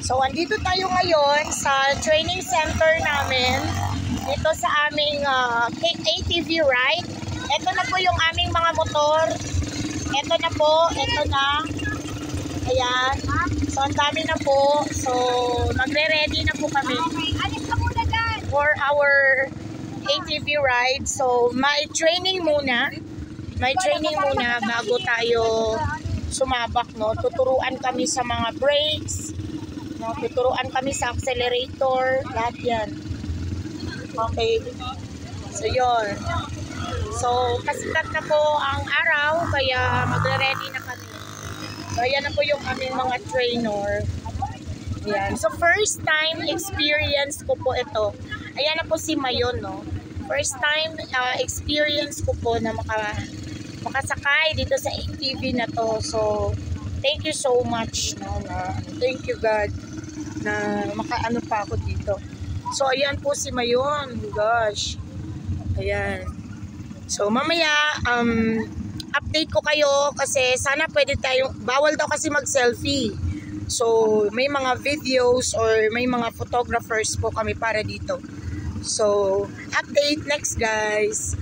So, andito tayo ngayon sa training center namin. Dito sa aming ATV ride. Ito na po yung aming mga motor. Ito na po. Ito na. Ayan. So, ang dami na po. So, magre-ready na po kami for our ATV ride. So, may training muna. May training muna bago tayo sumabak, no? Tuturuan kami sa mga brakes, no? Tuturuan kami sa accelerator, lahat yan. Okay. So, yun. So, kasikat na po ang araw, kaya magre-ready na kami. So, ayan na po yung aming mga trainer. Ayan. So, first time experience ko po ito. Ayan na po si Mayon, no? First time experience ko po na makasakay dito sa ATV na to. So, thank you so much, no? Thank you God na makaano pa ako dito. So, ayan po si Mayon. Gosh. Ayan. So, mamaya, update ko kayo kasi sana pwede tayo, bawal daw kasi mag-selfie. So, may mga videos or may mga photographers po kami para dito. So, update next guys.